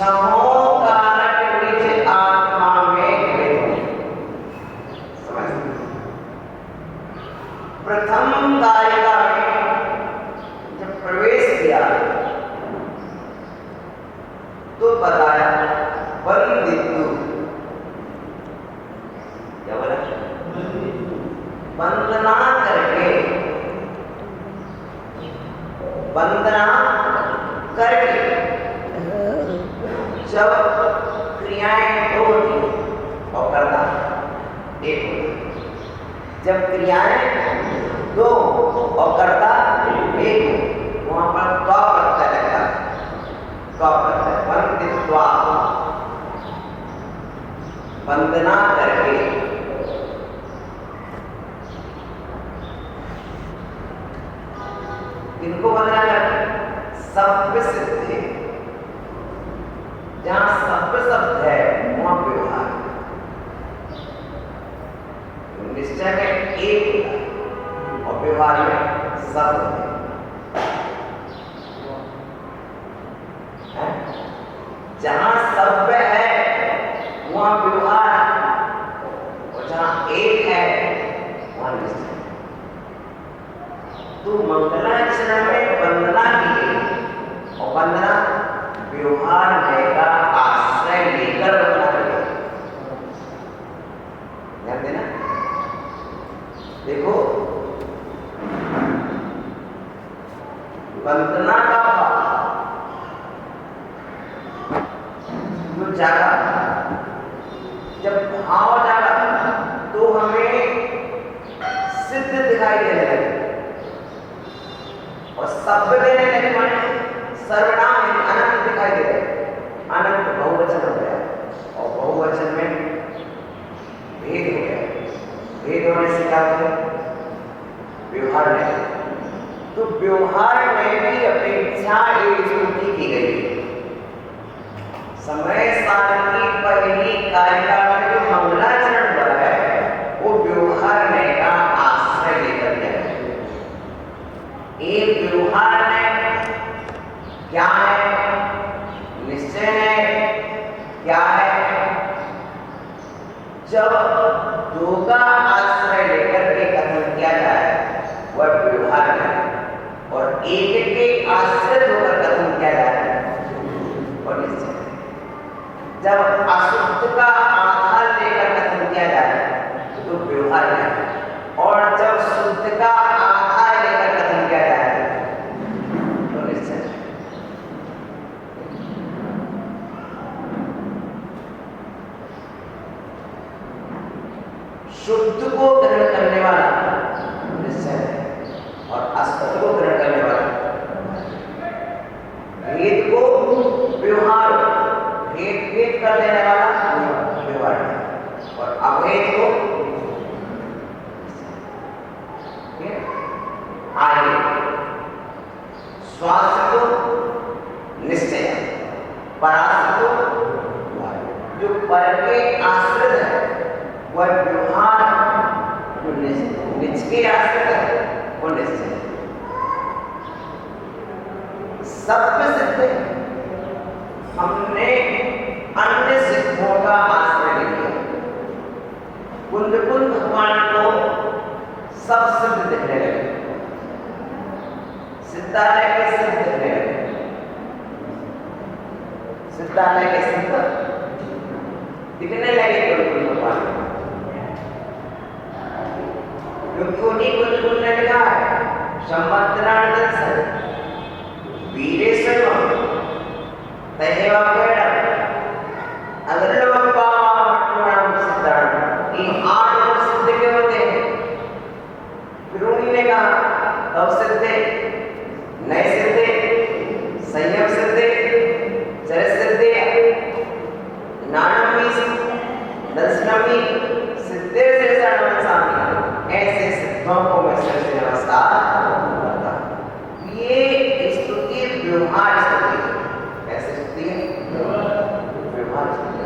छह समोकारक निज आत्मा में कृत। प्रथम कारिका में जब प्रवेश किया तो बताया वंदितु, क्या बोला? वंदना करके, वंदना करके जब क्रियाएं दो होती और करता एक होता, जब क्रियाएं दो और करता एक, वहां पर त्वा प्रत्यय लगता है, त्वा प्रत्यय, वंदित्वा, वंदना करके। इनको वंदना करके सभ्य सिद्धि, जहां सभ्य शब्द है वहां व्यवहार, निश्चय में एक होता है और व्यवहार में सब होता है। जहां सभ्य है वहां व्यवहार, और जहां एक है वहां निश्चय। तो मंगलाचरण में वंदना की गई और वंदना व्यवहार नय का आश्रय लेकर वंदना करें। ध्यान देना, देखो वंदना का भाव जो जागा, जब भाव जागा तो हमें सिद्ध दिखाई देने लगे और सभ्य देने लगे, माने सर्वनाम अनंत दिखाई दे रहे। अनंत बहुवचन हो गया और बहुवचन में भेद हो गया, भेद होने से क्या हो गया? व्यवहार नहीं। तो व्यवहार में भी अपेक्षा एक स्तुति की गई। समय सारणी पहली कारिका में जो मंगलाचरण हुआ है वो व्यवहार ने का आश्रय लेकर गया है। एक व्यवहार ने क्या है, निश्चय ने क्या है, जब दो का आश्रय लेकर के कथन किया जाए वह व्यवहार है, और एक के आश्रय होकर कथन किया जाए वह निश्चय। जब अशुद्ध का आधार लेकर कथन किया जाए तो व्यवहार है, और जब शुद्ध का आधार लेकर कथन किया जाए तो निश्चय। शुद्ध को ग्रहण करने वाला निश्चय है और अशुद्ध को ग्रहण करने वाला भेद को व्यवहार, भेद कर देने वाला व्यवहार है, और अभेद को आगे स्वास्थ्य को निश्चय, परास्थ को जो पर के आश्रित है वह व्यवहार, जो निज के आश्रित है वो निश्चय। सभ्य सिद्ध हमने अन्य सिद्धों का आश्रय लिया। कुंद भगवान को सब सिद्ध दिखने लगे, सिद्धालय के सिद्ध दिखने लगे, सिद्धालय के सिद्ध दिखने लगे कुंद भगवान, क्योंकि उन्हीं कुंद ने लिखा है संवत्सरार्थ वीरेश्वर तहेवा केड़ा अगरलवप्पा नाम सिद्धांत, इन 8 सिद्ध के होते हैं। फिर उन्होंने कहा तब सिद्धे, नए सिद्धे, संयम सिद्धे, चर सिद्धे, नानमी, दर्शनमी, सिद्धे से सामी, ऐसे सिद्धों को मैं से नमस्कार करता हूं। ये स्तुति व्यवहार स्तुति, कैसे स्तुति है? व्यवहार स्तुति।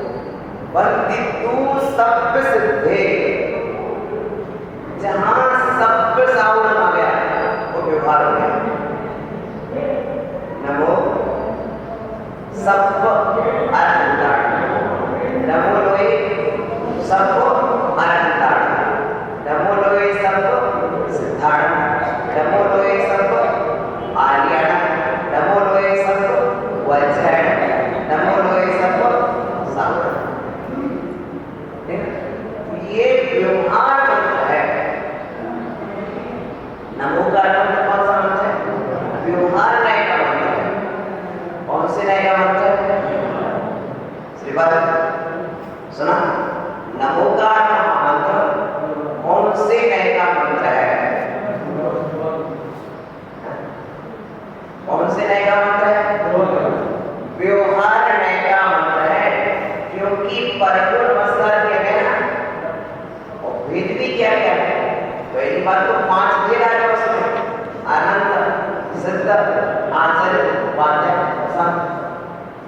वंदितु सभ्य सिद्धे, जहां सभ्य साउंड आ गया वो व्यवहार हो गया। नमो सभ्य विपद सुना। नमोकार महामंत्र कौन से नय का मंत्र है? कौन से नय का मंत्र है? व्यवहार नय का मंत्र है, क्योंकि परगुण नमस्कार किया गया ना, और भेद भी क्या क्या है। पहली बात तो 5 भेद आए उसमें, अनंत, सिद्ध, आचल, वाच्य, असंग।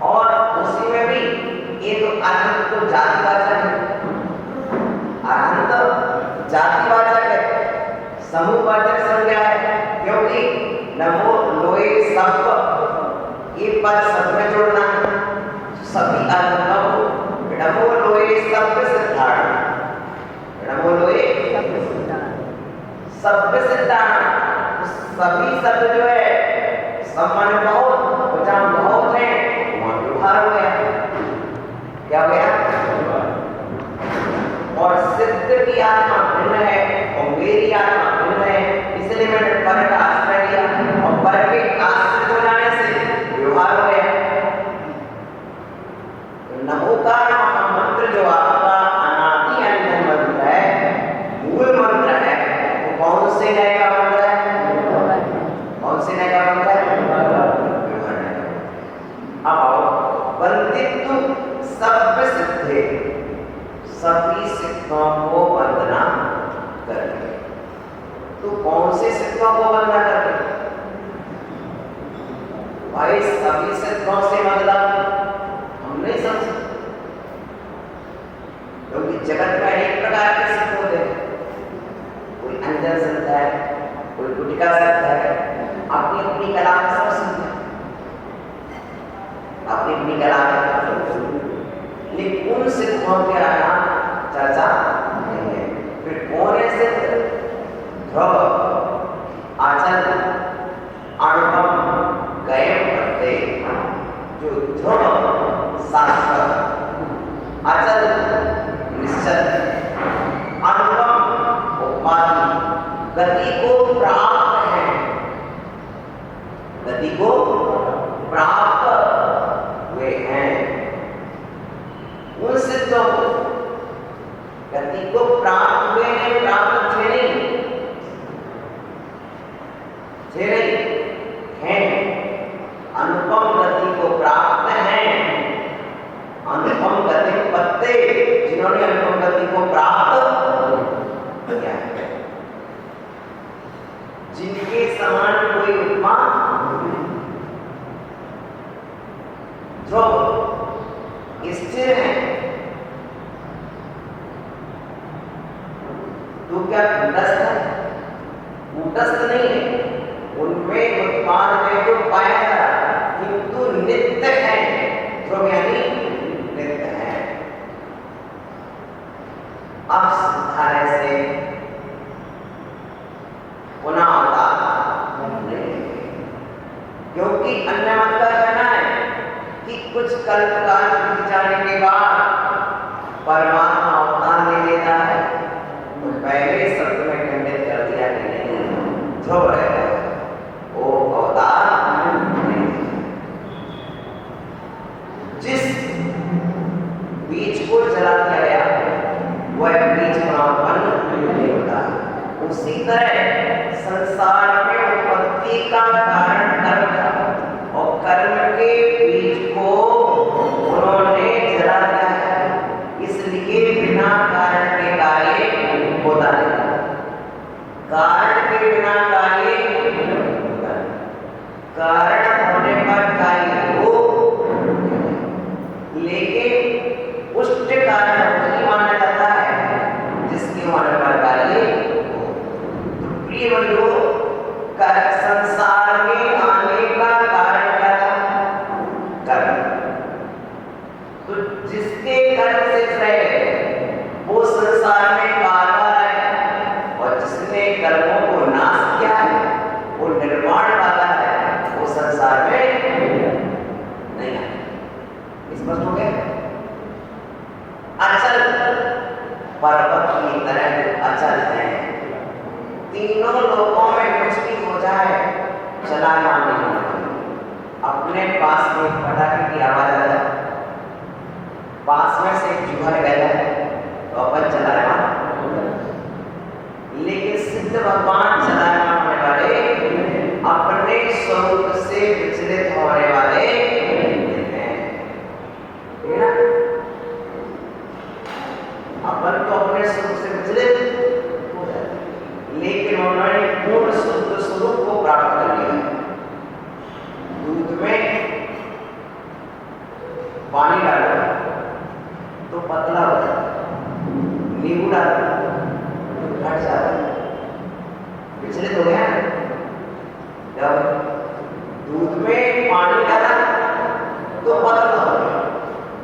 और उसी में भी ये तो अनंत तो जातिवाचक है, अनंत जातिवाचक है, समूहवाचक संज्ञा है, क्योंकि नमो लोए सब ये पद सब में जोड़ना है, सभी अनुभव नमो लोए सब सिद्धार्थ, नमो लोए सब सिद्धार्थ, सभी शब्द जो है सम्मान बहुत जहां बहुत है वहां व्यवहार हो गया। क्या हो गया? और सिद्ध की आत्मा भिन्न है और मेरी आत्मा भिन्न है, इसलिए मैंने पर का आश्रय लिया और पर के आश्रित हो जाने से व्यवहार हो गया। नमोकार महामंत्र जो आपका अनादि अनंत मंत्र है, मूल मंत्र है, वो कौन से नय का मंत्र है? कौन से नय का मंत्र है? अब आओ, वंदितु सब सिद्धे, सभी सिद्धों को वंदना करके। तो कौन से सिद्धों को वंदना करके? भाई सभी सिद्धों से मतलब हम नहीं समझ, क्योंकि जगत में अनेक प्रकार के सिद्ध होते हैं। कोई अंजन सिद्ध है, कोई गुटिका सिद्ध है, अपनी अपनी कला में सब सिद्ध है, अपनी अपनी कला में। लेकिन उन सिद्धों के आना चर्चा नहीं है। फिर कौन है सिद्ध? ध्रुव, आचल, अनुपम, गयम करते, जो ध्रुव शाश्वत, अचल निश्चल, अनुपम उपाधि, गति को प्राप्त है, गति को प्राप्त हुए हैं। उन सिद्धों को गति को प्राप्त हुए हैं, प्राप्त थे नहीं, थे नहीं, हैं, अनुपम गति को प्राप्त हैं, अनुपम गति पत्ते जिन्होंने अनुपम गति को प्राप्त किया है, जिनके समान कोई उपमा ध्रुव स्थिर है। तो क्या कूटस्थ है? कूटस्थ नहीं है, उनमें उत्पाद में जो पाया जा रहा, किंतु नित्य है, ध्रुव यानी नित्य है। अब सुधारे से पुनः अवतार नहीं, क्योंकि अन्य मत का कहना है कि कुछ कल्पकाल बीत जाने के बाद परमात्मा अवतार ले लेता है, तो पहले शब्द में खंडित कर दिया कि नहीं, ध्रुव रहेगा, वो अवतार नहीं। जिस बीज को जला दिया गया वह बीज पुनः नहीं होता। उसी तरह संसार में उत्पत्ति का कारण कर्म था और कर्म के बीज को उन्होंने जला दिया है, इसलिए बिना कारण के कार्य होता नहीं, कारण के बिना कार्य होता नहीं, कारण होने पर कार्य हो, लेकिन पुष्ट कारण वही माना जाता है जिसके होने पर कार्य हो। तो प्रिय बंधुओं, संसार में आने का कारण क्या था? कर्म। तो जिसके कर्म से रहे वो संसार में बार-बार आए, और जिसने कर्मों को नाश किया है वो निर्माण वाला है, वो संसार में नहीं आए। स्पष्ट हो गया? अचल पर्वत की तरह अचल है, तीनों लोगों में कुछ भी हो जाए चलाना नहीं, अपने पास में पटाखे की आवाज आ जाए अपने सुख से विचलित हो जाते, लेकिन उन्होंने पूर्ण शुद्ध स्वरूप को प्राप्त कर लिया। दूध में पानी डालो तो पतला हो जाता, नींबू डालो तो घट जाता, विचलित हो गया। जब दूध में पानी डाला तो पतला हो गया,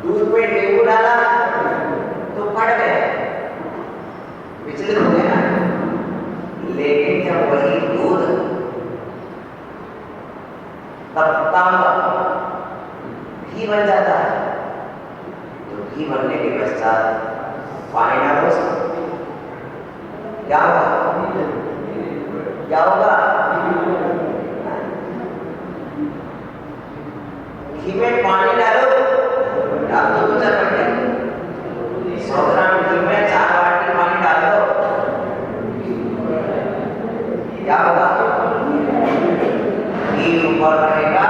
दूध में नींबू डाला तो फट गया, विचलित हो गया। लेकिन जब वही दूध तपता घी बन जाता है, तो घी बनने के पश्चात पानी डालो, क्या होगा? क्या होगा? घी में पानी डालो, डाल दो 2 चम्मच, 100 ग्राम घी में 4 बाल्टी पानी डाल दो, क्या होगा? घी ऊपर रहेगा,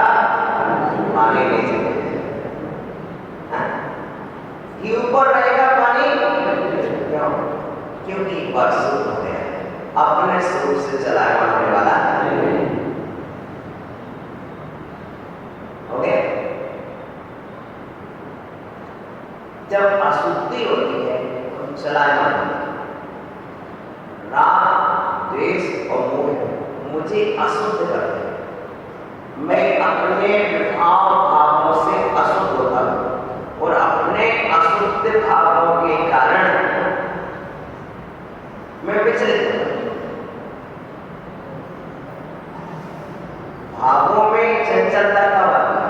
पानी नीचे, घी ऊपर रहेगा, पानी क्यों? क्योंकि एक बार शुद्ध हो गया, अपने स्वरूप से चलायमान होने वाला हो गया। जब अशुद्धि होती है तो चलायमान होता है। राग, द्वेष और मोह मुझे अशुद्ध करते हैं, मैं अपने भावों से अशुद्ध होता हूं और अपने अशुद्ध भावों के कारण मैं विचलित होता हूं। भावों में चंचलता कब आती है?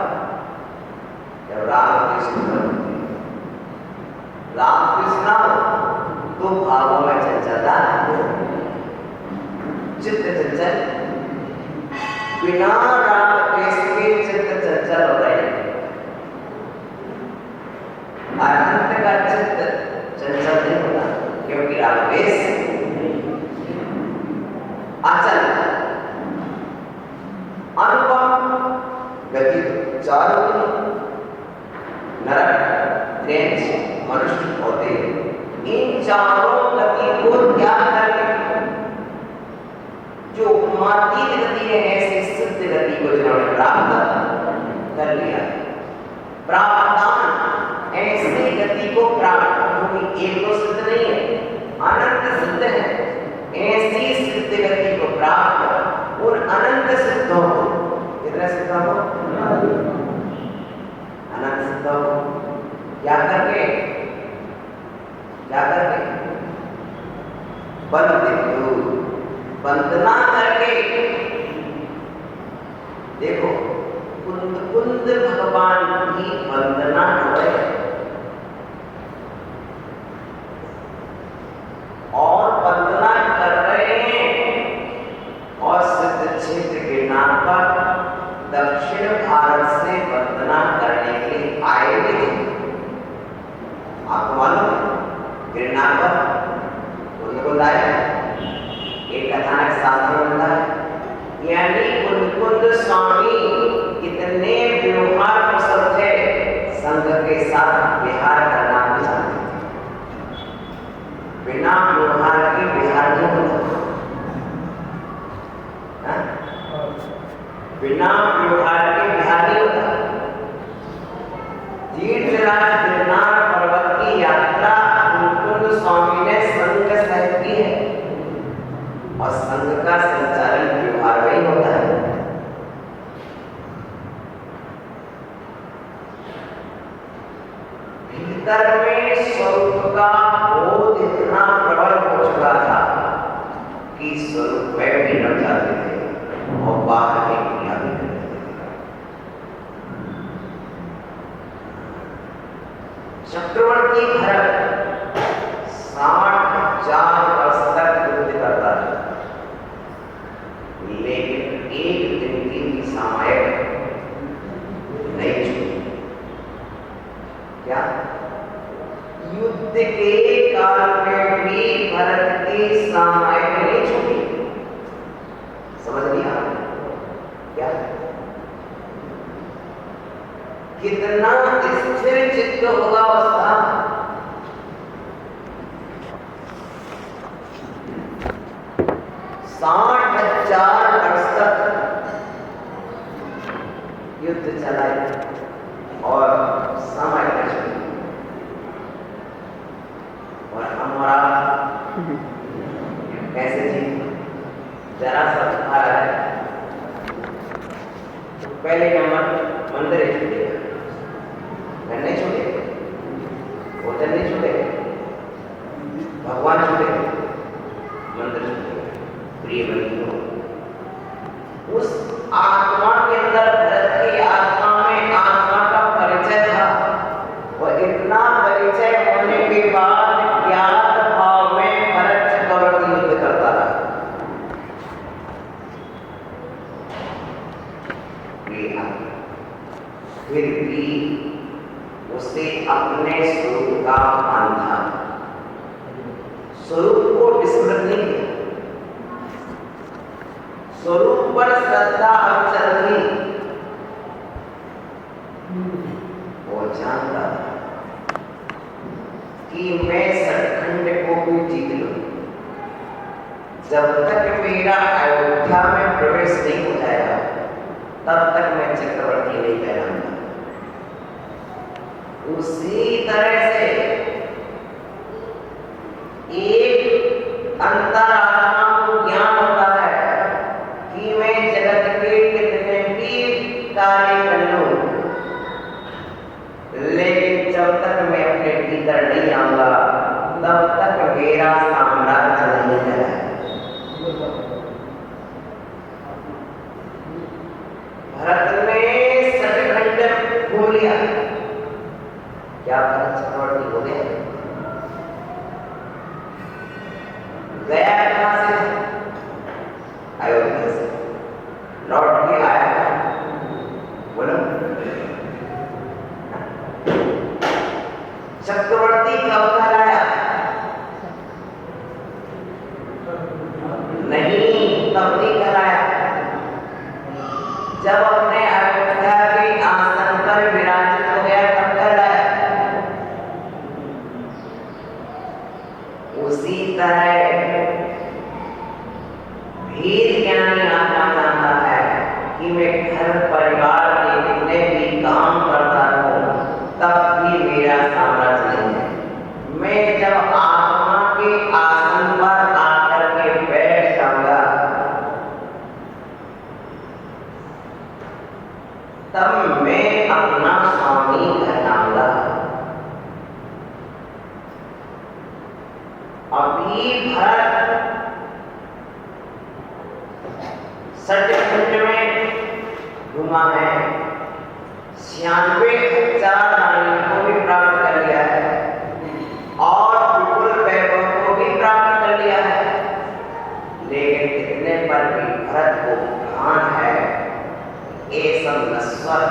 जब राग द्वेष होती है, राग द्वेष ना हो तो भावों में चंचलता, चित्त चंचल, बिना राग द्वेष के चित्त चंचल होता है। अनंत का चित्त चंचल नहीं होता, क्योंकि राग द्वेष अचल, अनुपम गति चारों नरक, दैत्य, मनुष्य और देव, इन चारों गति को त्याग करके जो उपमातीत गति है, ऐसी सिद्ध गति को जिन्होंने प्राप्त कर लिया, प्राप्तान ऐसी गति को प्राप्त, क्योंकि एक तो सिद्ध नहीं है, अनंत सिद्ध है, ऐसी सिद्ध गति को प्राप्त उन अनंत सिद्धों को, कितने सिद्धों को? अनंत सिद्धों को क्या करके? क्या करके? वंदना करके। देखो कुंद कुंद भगवान की वंदना है और वंदना कर रहे हैं, और सिद्ध क्षेत्र गिरनार पर दक्षिण भारत से वंदना करने के लिए आए हुए थे। आपको मालूम है गिरनार पर कुंद कुंद आए, एक कथानक शास्त्र में मिलता है, यानी कुंद स्वामी कितने व्यवहार कुशल थे, संघ के साथ विहार करना भी जानते थे, बिना व्यवहार के विहार नहीं होता, बिना व्यवहार के विहार नहीं होता। तीर्थराज गिरनार पर्वत की यात्रा कुंद स्वामी ने संघ सहित की है, और संघ का संचालन व्यवहार में ही होता है। भीतर में स्वरूप का बोध इतना प्रबल हो चुका था कि स्वरूप में भी न जाते थे और बाहर की क्रिया भी करते थे। चक्रवर्ती भरत 60,000 वर्ष तक युद्ध करता था, लेकिन एक दिन की भी सामयिक नहीं छूटी। क्या? युद्ध के काल में भी भरत की सामयिक नहीं छूटी। समझ लिया क्या? कितना स्थिर चित्त होगा उसका, 60,000 वर्ष तक युद्ध चलाए और समय नष्ट, और हमारा कैसे जी जरा सा आ रहा है। तो पहले नंबर मंदिर छूटेगा, घर नहीं छूटेगा, भोजन नहीं छूटेगा, भगवान छूटेगा, मंदिर छूटेगा। प्रिय बंधुओं, उस आत्मा के अंदर, भरत की आत्मा में आत्मा का परिचय था, और इतना परिचय होने के बाद ज्ञात भाव में भरत चक्रवर्ती युद्ध करता रहा। फिर भी उसे अपने स्वरूप का भान था, स्वरूप को विस्मृत नहीं किया, स्वरूप पर श्रद्धा अचल थी। वो जानता था कि मैं सचखंड को भी जीत लूं, जब तक मेरा अयोध्या में प्रवेश नहीं हो जाएगा तब तक मैं चक्रवर्ती नहीं कहलाऊंगा। उसी तरह से एक अंतरात्मा को ज्ञान होता है कि मैं जगत के कितने भी कार्य कर लूं, लेकिन जब तक मैं अपने भीतर नहीं आऊंगा तब तक मेरा साम्राज्य नहीं है। भरत ने सचखंड खो लिया। क्या भरत चक्रवर्ती हो गया? गया कहां से? अयोध्या से लौट के आया। बोलो, चक्रवर्ती कब कहलाया? नहीं, तब नहीं कहलाया जब अपने अयोध्या के आसन पर विराजित हो गया, तब कहलाया। उसी तरह भेद ज्ञानी आत्मा जानता है कि मैं घर परिवार के जितने भी काम करता हूं तब भी मेरा साम्राज्य नहीं है। मैं जब आत्मा के आसन पर आकर के बैठ जाऊंगा तब मैं अपना स्वामी कहलाऊंगा। अभी भरत सचखंड में घुमा है, 96,000 नारियों को भी प्राप्त कर लिया है और विपुल वैभव को भी प्राप्त कर लिया है, लेकिन इतने पर भी भरत को भान है ये सब नश्वर,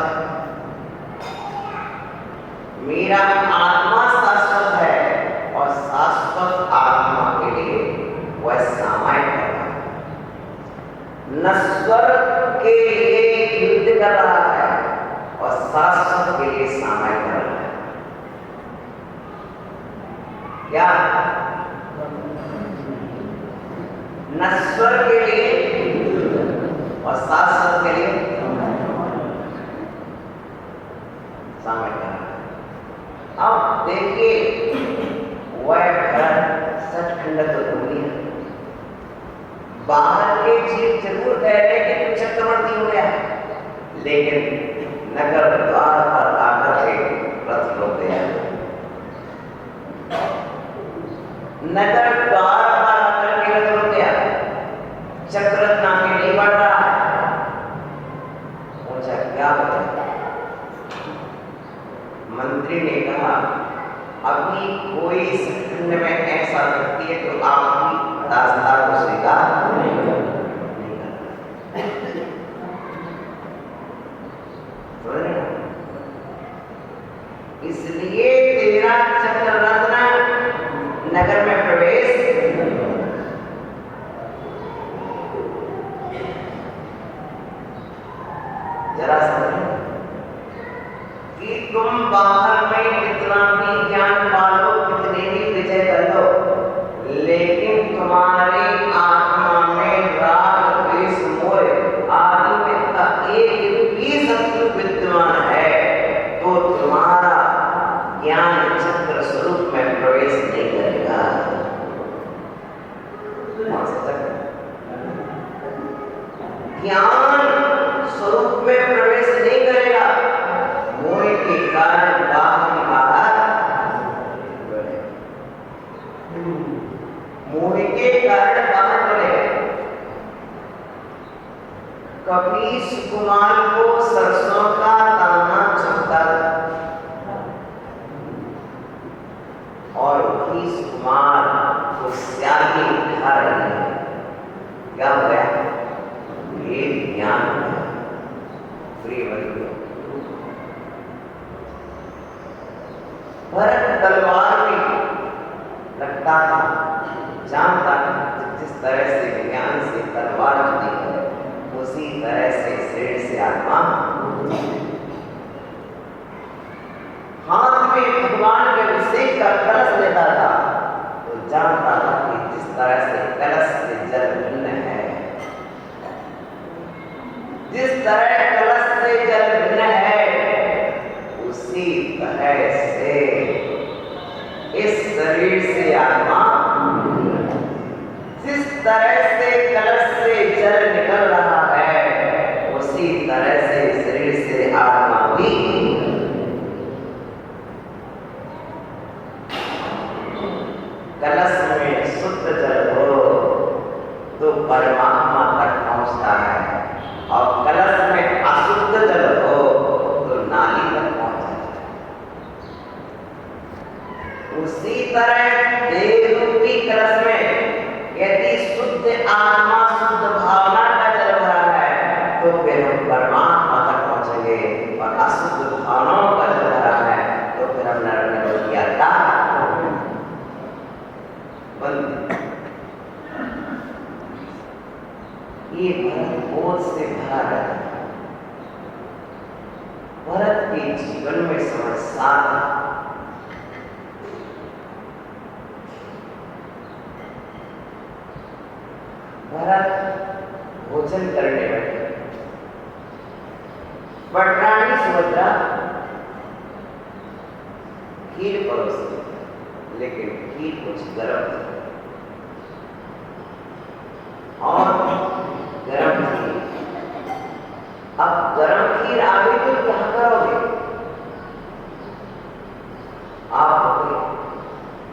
मेरा आत्मा शाश्वत है और शाश्वत आत्मा के लिए वह सामायिक है। नश्वर के लिए युद्ध कर रहा है और शाश्वत के लिए सामायिक कर रहा है। क्या? नश्वर के लिए और शाश्वत के लिए सामायिक कर रहा है। अब देखिए, वह भरत सचखंड तो दूर है, बाहर के जीव जरूर कह रहे कि तू चक्रवर्ती हो गया, लेकिन नगर द्वार पर आकर के रथ रोक गया। नगर द्वार पर आकर के रथ रोक गया, चक्ररथ आगे नहीं बढ़ रहा है। पूछा क्या होता? मंत्री ने कहा अभी कोई सचखंड में ऐसा व्यक्ति है तो आपकी दास्तां को स्वीकार नहीं करता। इसलिए तेरा चक्ररत्न नगर में प्रवेश जरा समझो कि तुम बाहर में कितना भी ज्ञान पालो, कितने भी विजय कर लो, लेकिन तुम्हारी आत्मा में ज्ञान चक्र स्वरूप में प्रवेश नहीं करेगा। ज्ञान स्वरूप में प्रवेश नहीं करेगा, मोह के कारण बाहर मोह के कारण बाहर बढ़ेगा। कभी सुकुमार को सरसों का दाना चुभता और वही सुकुमार को स्याही उठा रही है। क्या हो गया? ये ज्ञान प्रिय बंधु, भरत तलवार में लगता था, जानता था जिस तरह से ज्ञान से तलवार जुड़ी है उसी तरह से शरीर से आत्मा। हाथ में भगवान के अभिषेक का कलश लेता था तो जानता था कि जिस तरह से कलश से जल भिन्न है, जिस तरह कलश से जल भिन्न है उसी तरह से इस शरीर से आत्मा। जिस तरह से कलश से जल निकल रहा है उसी तरह से शरीर से आत्मा भी। कलश में शुद्ध जल हो तो परमात्मा तक पहुंचता है और कलश में अशुद्ध जल हो तो नाली तक पहुंच जाता है। उसी तरह देह रूपी कलश में यदि शुद्ध आत्मा शुद्ध भावना का जल भरा है तो फिर हम परमात्मा तक पहुंचेंगे, और अशुद्ध भावनाओं का जल भरा है तो फिर हम नरक में की यात्रा बंद। ये भरत बोध से भरा रहता है। भरत के जीवन में समस्या था। भरत भोजन करने बैठे, रानी सुभद्रा खीर परोसी, लेकिन खीर कुछ गर्म थी और गर्म थी। अब गर्म खीर आ गई तो क्या करोगे? आप हो गए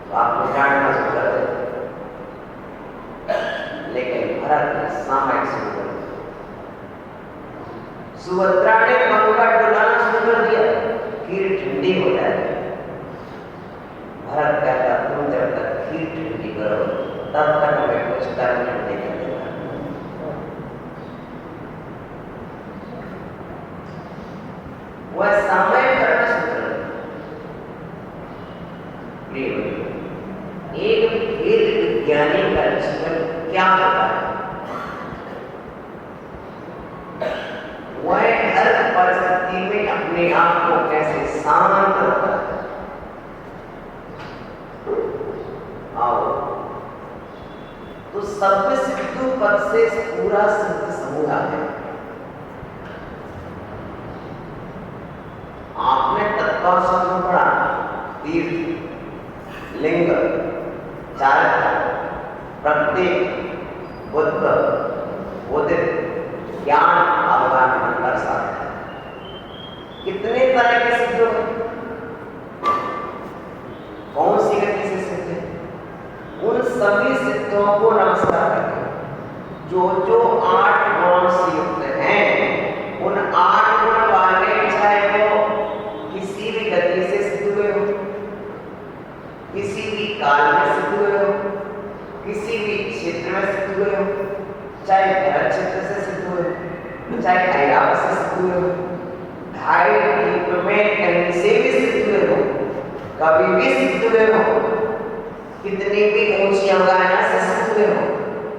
तो आप डांटना शुरू कर देते, लेकिन भरत ने सामयिक शुरू कर दिया। सुभद्रा ने पंखा डुलाना शुरू कर दिया, खीर ठंडी हो जाए। भरत कहता तुम जब तक खीर ठंडी करो तब तक मैं कुछ कर्म नहीं करूंगा। वह समय करना शुरू कर दिया। एक वेद विज्ञानी का जीवन क्या होता है? वह हर परिस्थिति में अपने आप को कैसे शांत रखता है। आओ तो सभ्य सिद्धू पद से पूरा सिद्ध समूह है। आपने तत्व शब्द पढ़ा, तीर्थ, लिंग, चारित्र, प्रत्येक, बुद्ध, उदित, ज्ञान, अवगाहन, अंतर साधन। कितने तरह के सिद्ध हैं? कौन सी गति से सिद्ध है? उन सभी सिद्धों को नमस्कार करते हैं जो जो 8 गुणों से युक्त हैं। उन 8 गुण वाले चाहे वो किसी भी गति से सिद्ध हुए हो, किसी भी काल में सिद्ध हुए हो, किसी भी क्षेत्र में सिद्ध हुए हो, चाहे भरत क्षेत्र से सिद्ध हुए हो, चाहे ऐरावत से सिद्ध हुए हो, ढाई द्वीप में कहीं से भी सिद्ध हुए हो, कभी भी सिद्ध हुए हो, कितनी भी ऊंची अवगाहना से सिद्ध हुए हो,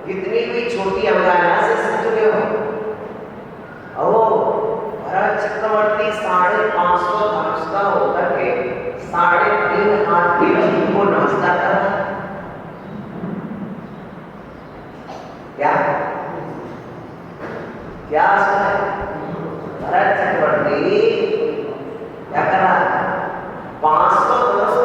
कितनी भी छोटी अवगाहना से सिद्ध हुए हो। भरत चक्रवर्ती 550 धनुष का होकर के 3.5 हाथ के जीव को नमस्कार कर रहा है। क्या क्या भरत चक्रवर्ती क्या कर रहा है? 500 धनुष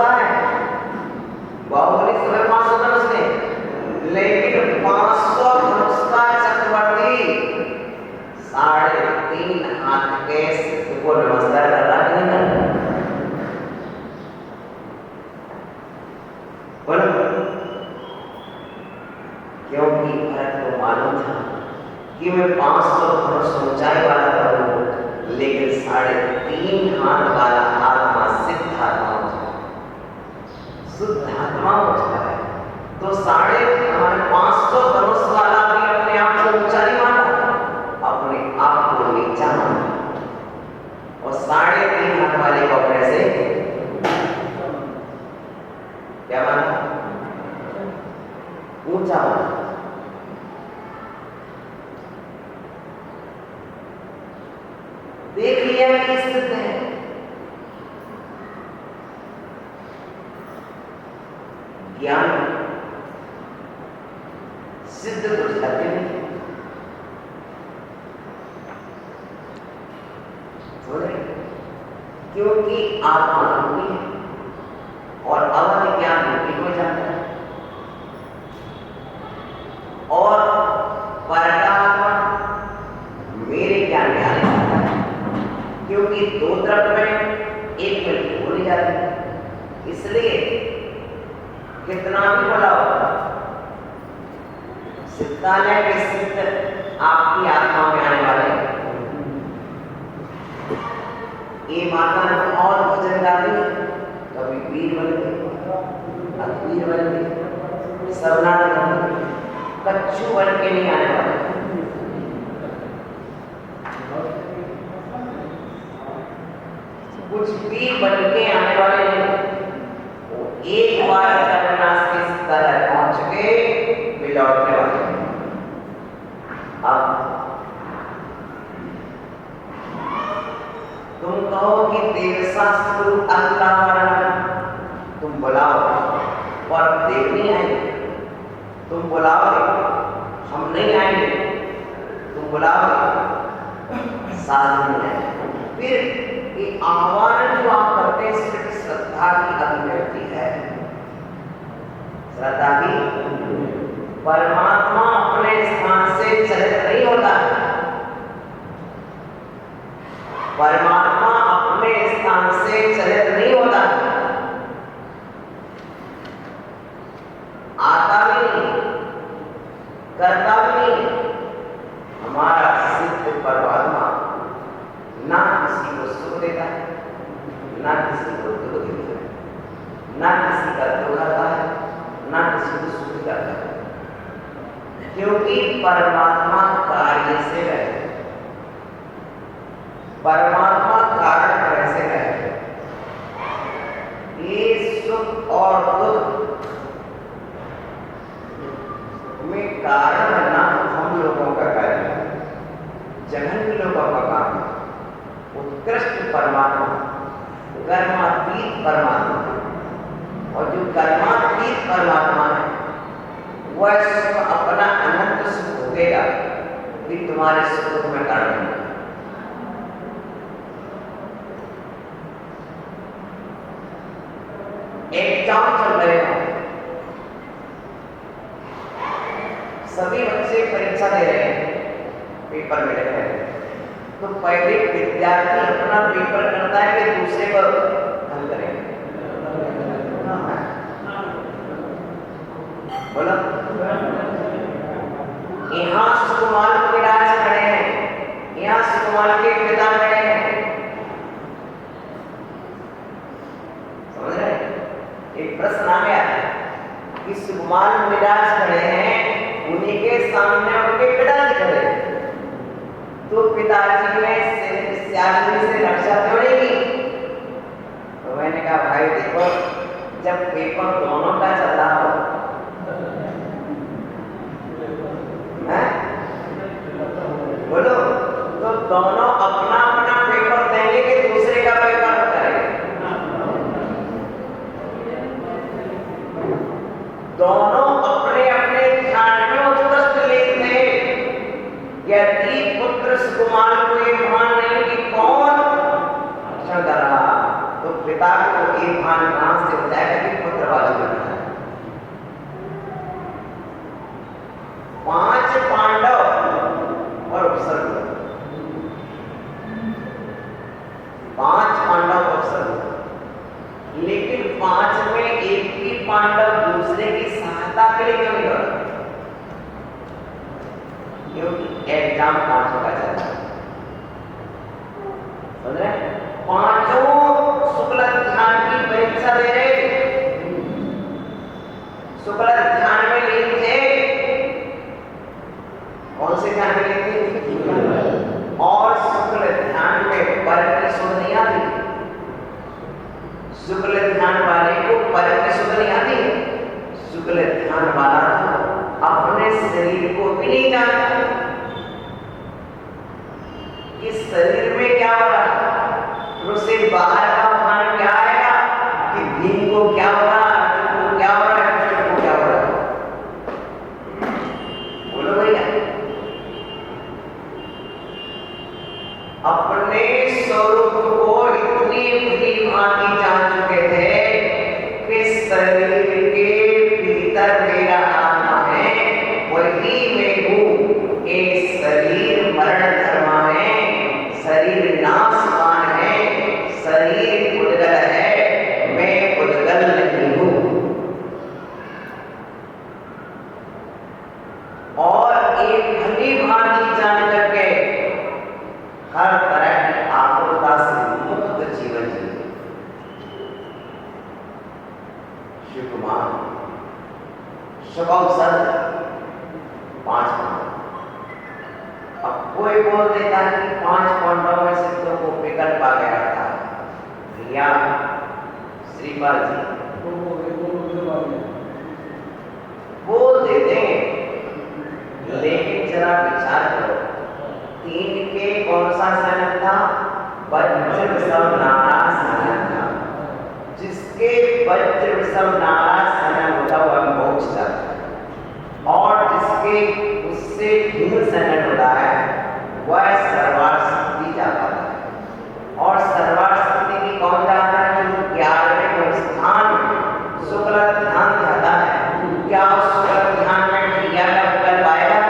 बोलो, क्योंकि भरत को मालूम था कि मैं 500 धनुष ऊंचाई वाला करूं, लेकिन 3.5 हाथ वाला आत्मा सिद्ध आत्मा हो जाए, शुद्ध आत्मा हो जाए, तो 550 धनुष वाला भी अपने आप को ऊंचा नहीं माना, अपने आप को नीचा माना, और 3.5 हाथ वाले को अपने से क्या माना? ऊंचा माना। देख लिया कि सिद्ध है। ज्ञान सिद्ध तो सत्य नहीं, क्योंकि आत्मा रूपी है और अवध ज्ञान रूपी को जानता है, और परमात्मा मेरे ज्ञान में आने जाता है, क्योंकि 2 द्रव्य में 1 मिलकर हो नहीं जाती। इसलिए कितना भी बोला होगा, सिद्धालय के सिद्ध आपकी आत्मा में आने वाले। ये माता ने और भजन गाती, कभी वीर बन गए, अखीर बन गए, सरनाथ बन गए, कच्छु बन के नहीं आने वाले। कुछ भी बन के आने वाले नहीं, वो एक बार सर्वनाश की तरह पहुंच के भी लौटने वाले। अब तुम कहो कि देवशास्त्र अंतरावरण, तुम बुलाओ पर देव नहीं आएंगे, तुम बुलाओगे हम नहीं आएंगे, तुम बुलाओगे साथ नहीं आएंगे। फिर ये आह्वान जो आप करते हैं सिर्फ श्रद्धा की अभिव्यक्ति है। श्रद्धा की परमात्मा अपने स्थान से चलित नहीं होता, परमात्मा अपने स्थान से चलित नहीं होता, आता भी नहीं, करता भी नहीं। हमारा सिद्ध परमात्मा ना किसी को सुख देता है, ना किसी को दुख देता है, ना किसी का दुख आता है, ना किसी को सुख करता है, क्योंकि परमात्मा कार्य से रहता है, परमात्मा कारण कैसे है। ये सुख और दुख में कारण बनना हम लोगों का कार्य है, जघन्य लोगों का काम है। उत्कृष्ट परमात्मा, कर्मातीत परमात्मा, और जो कर्मातीत परमात्मा है वह स्वयं अपना अनंत सुख देगा भी तुम्हारे सुख में कारण है। एग्जाम चल रहे हैं, सभी बच्चे परीक्षा दे रहे हैं, पेपर में रहे हैं, तो पहले विद्यार्थी अपना पेपर करता है कि दूसरे को हल करेंगे। बोलो, यहाँ सुकुमार के राज खड़े हैं, यहाँ सुकुमार के पिता खड़े हैं, समझ रहे? एक प्रश्न आ गया कि सुकुमार मुनिराज खड़े हैं, उन्हीं के सामने उनके पिताजी खड़े हैं, तो पिताजी ने श्यामली से रक्षा क्यों नहीं की? तो मैंने कहा भाई देखो, जब पेपर दोनों का चल रहा हो, बोलो, तो दोनों अपना अपना पेपर देंगे कि दूसरे का पेपर करेंगे? दोनों अपने अपने ध्यान में उत्कृष्ट लेते। यदि पुत्र सुकुमार को ये भान नहीं कि कौन रक्षा कर रहा, तो पिता को ये भान कहां से हो जाएगा कि पुत्र बाजू कर रहा है। 5 पांडव और उपसर्ग, 5 पांडव उपसर्ग, लेकिन 5 में एक भी पांडव एग्जाम 5 का चल रहा है, समझ रहे? 5 शुक्ल ध्यान की परीक्षा दे रहे थे, शुक्ल ध्यान में लीन थे। कौन से ध्यान में लीन थे? और शुक्ल ध्यान में पर की सुध नहीं आती। शुक्ल ध्यान वाले को पर की सुध नहीं आती। शुक्ल ध्यान वाला तो अपने शरीर को भी नहीं जानता कि शरीर में क्या हो रहा है, तो उससे बाहर का भान क्या आएगा कि भीम को क्या हो रहा है, अर्जुन को क्या हो रहा है, कृष्ण को क्या हो रहा है। बोलो भैया, अपने स्वरूप को इतनी भली भांति जान चुके थे कि शरीर के भीतर मेरा आत्मा है, वही मैं हूँ। ये शरीर मरण धर्मा है, शरीर नाशवान है, शरीर उद्गल है, मैं उद्गल नहीं हूँ। और एक भली भांति जान करके हर तरह की आकुलता से मुक्त जीवन जिए। शिव कुमार शुभअवसर 5 अब कोई बोल देता है कि 5 पांडवों में से तो वो विकल्प आ गया था। भैया श्रीपाल जी बोल देते हैं, लेकिन जरा विचार करो, 3 के कौन सा सनम था? वज्र विषम नारा सनम था। जिसके वज्र विषम नारा सनम होता वह मोक्ष तक, और जिसके उससे भिन्न सनम होता है वह सर्वार्थ सिद्धि जा पाता है। और सर्वार्थ सिद्धि की कौन जाता है? जो 11वें स्थान शुक्ल ध्यान जाता है। क्या उस शुक्ल ध्यान में क्रिया का विकल्प आएगा?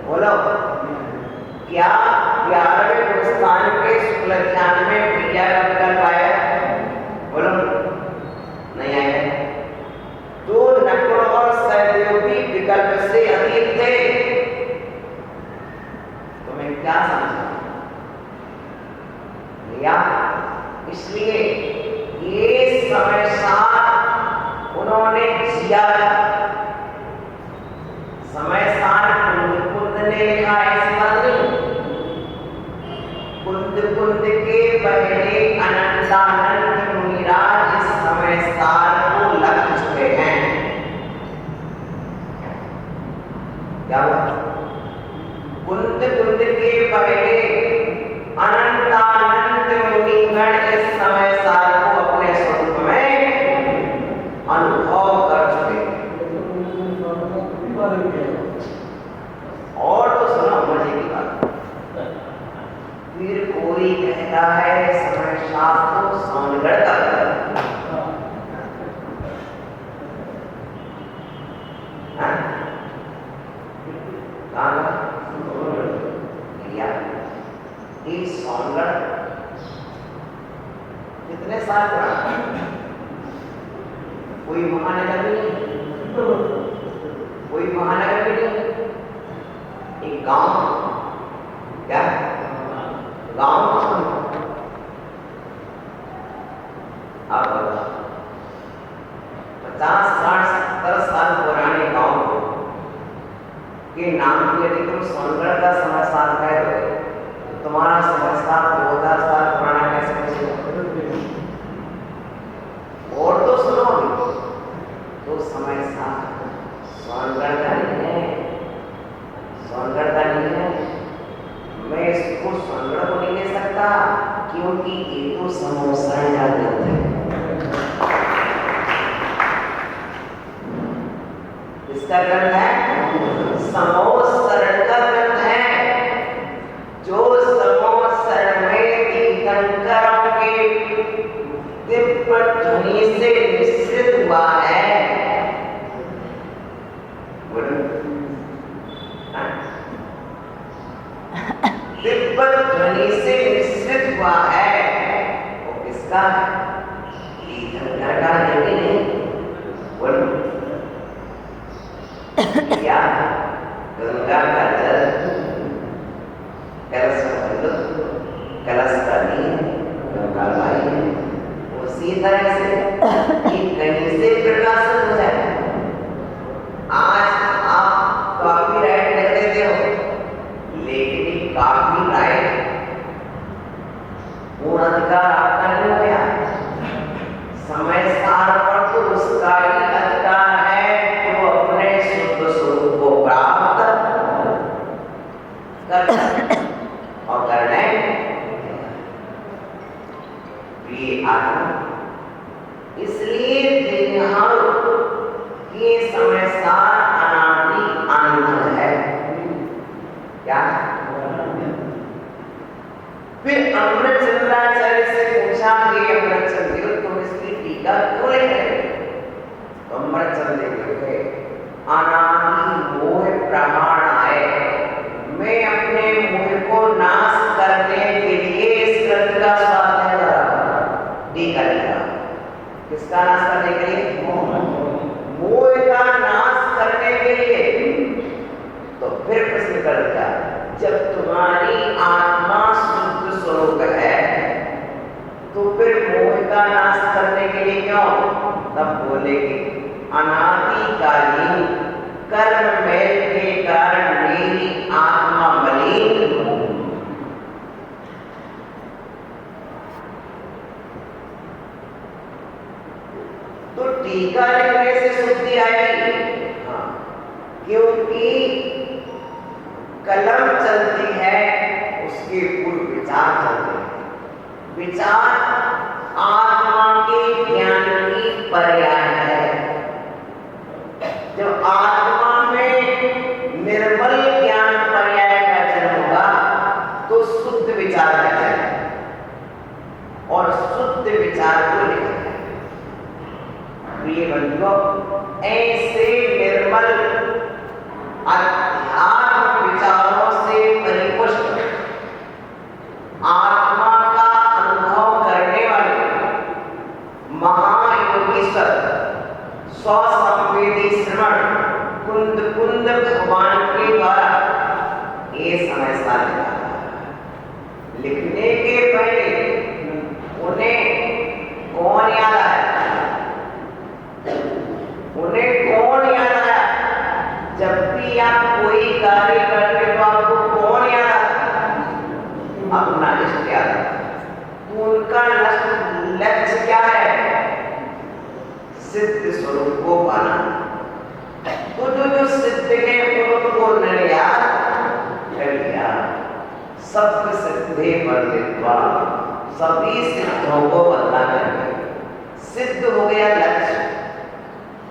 बोलो, क्या 11वें स्थान के शुक्ल ध्यान में क्रिया का विकल्प आएगा? बोलो, नहीं आएगा। तो नकुल और सहदेव भी विकल्प से अतीत थे। तुम्हें क्या समझा भैया? इसलिए ये समय साथ उन्होंने जिया। समय साथ कुंद ने लिखा, ऐसी बात नहीं। कुंद के पहले अनंतानंद मुनिराज इस समय सार को लग चुके हैं। क्या हुआ? कुंद के पहले अनंतानंद मुनिगण इस समय सार को अपने स्वरूप में अनुभव कर चुके। और तो सुनो मजे की बात, फिर कोई कहता है समय साथ तो सोनगढ़ का सोनगढ़ कितने साल पुराना? कोई महानगर भी नहीं, कोई महानगर भी नहीं, एक गांव। क्या गांव? आप 50, 60, 70 साल पुराने गांव के नाम की यदि तुम सोनगढ़ का समाचार कह दो, तुम्हारा समाचार 2000 साल पुराना कैसे बचेगा? और तो सुनो, तो समय साथ सोनगढ़ का नहीं है, सोनगढ़ का नहीं है। मैं इसको सोनगढ़ को नहीं ले सकता, क्योंकि ये तो समोसरण का ग्रंथ है। इसका ग्रंथ है समोसरण का ग्रंथ है। जो समोसरण में तीर्थंकरों के दिव्य ध्वनि से मिश्रित हुआ है। दिव्य ध्वनि से मिश्रित हुआ है, वो किसका? तीर्थंकर का नहीं। बोलो क्या? गंगा उसी तरह से कि कहीं से प्रकाशित हो जाए। आज आप कॉपीराइट लिख देते हो, लेकिन ये कॉपीराइट पूर्ण अधिकार आपका नहीं हो गया। समय सार पर तो उसका ही अधिकार है जो अपने शुद्ध स्वरूप को प्राप्त कर और करने प्रिय आत्मा। इसलिए देहांत ये समय सार अनादि आनंद है। क्या? फिर अमृत चंद्राचार्य से पूछा कि अमृत चंद्र तुम इसकी टीका क्यों लिख रहे हो? तो अमृत चंद्र लिखे अनादि मोह प्रमाण आए, मैं अपने मोह को नाश करने के लिए इस ग्रंथ का स्वाध्याय करा, टीका लिखा। किसका नाश करने के लिए? मोह का नाश करने के लिए। तो फिर प्रश्न कर दिया, जब तुम्हारी आत्मा शुद्ध स्वरूप है तो फिर मोह का नाश करने के लिए क्यों? तब बोलेगी अनादिकालीन कर्म मेल के कारण मेरी आत्मा मलिन। तो टीका लिखने से शुद्धि आएगी। हाँ, क्योंकि कलम चलती है उसके पूर्व विचार चलते हैं। विचार आत्मा के ज्ञान की पर्याय है। जब आत्मा में निर्मल ज्ञान पर्याय का जन्म होगा तो शुद्ध विचार आ जाए और शुद्ध विचार को लिखा जाए। प्रिय बंधुओं, ऐसे निर्मल अध्यात्म विचारों से परिपुष्ट आत्मा का अनुभव करने वाले महायोगीश्वर स्वसंवेदी श्रवण कुंद कुंद भगवान के द्वारा ये समय साल लिखने के पहले उन्हें कौन याद आया? उन्हें कौन याद आया? जब भी आप कोई कार्य करते तो आपको कौन याद आता? अपना इष्ट याद आता। उनका लक्ष्य क्या है? सिद्ध स्वरूप को पाना। तो जो सिद्ध के उनको निर्यात कर लिया, सब सिद्धे वर्धित्वा, सभी सिद्धों को बदला करके सिद्ध हो गया लक्ष्य।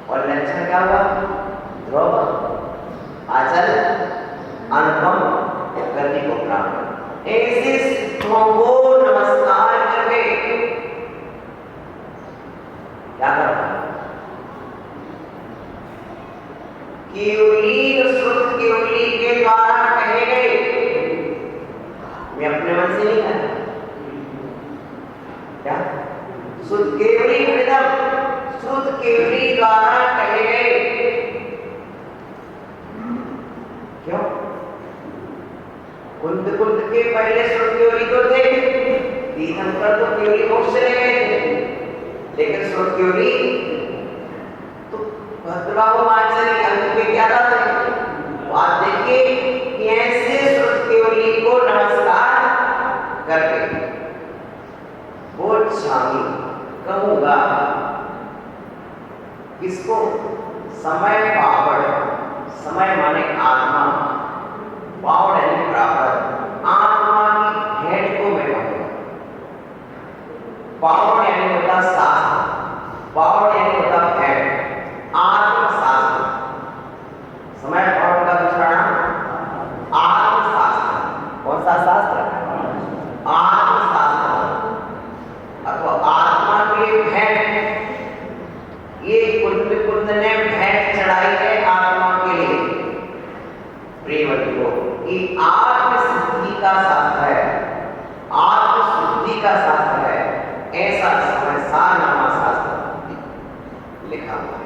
और लक्षण क्या हुआ? ध्रुव, अचल, अनुपम गति को प्राप्त। ऐसे सिद्धों को नमस्कार करके क्या करना? केवली श्रुत केवली के द्वारा कहे गए, मैं अपने मन से नहीं कहता। क्या? श्रुत केवली हृदय, श्रुत केवली द्वारा कहे गए। क्यों? कुंद कुंद के पहले श्रुत केवली तो थे, तीर्थंकर तो केवली मोक्ष ले गए थे, लेकिन श्रुत केवली तो भद्रबाबू माचरी अंत में क्या था? आप देखिए कि ऐसे श्रुत केवली को नमस्कार करके वो स्वामी कहूंगा किसको? समय पावड़, समय माने आत्मा, पावड़ यानी बराबर, आत्मा की भेंट को मैं कहूंगा। पावड़ यानी होता शास्त्र, पावड़ यानी होता भेंट, आत्म शास्त्र। समय पावड़ का दूसरा नाम आत्म शास्त्र। कौन सा शास्त्र? आत्म शास्त्र अथवा आत्मा के भेंट। ये कुंद कुंद ने भेंट चढ़ाई है आत्मा के लिए। प्रियवतियों, ये आत्म सिद्धि का शास्त्र है, आत्म शुद्धि का शास्त्र है। ऐसा समय सारनामा शास्त्र लिखा हुआ है।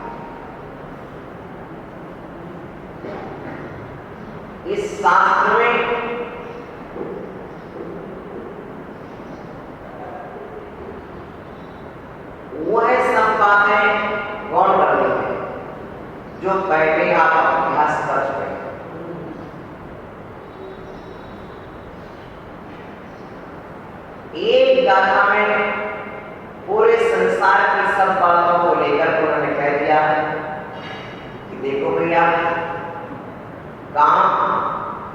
इस शास्त्र में वह सब बातें गौर करनी है जो पहले आप अभ्यास कर चुके हैं। एक गाथा में पूरे संसार की सब बातों को लेकर उन्होंने कह दिया कि देखो भैया, काम,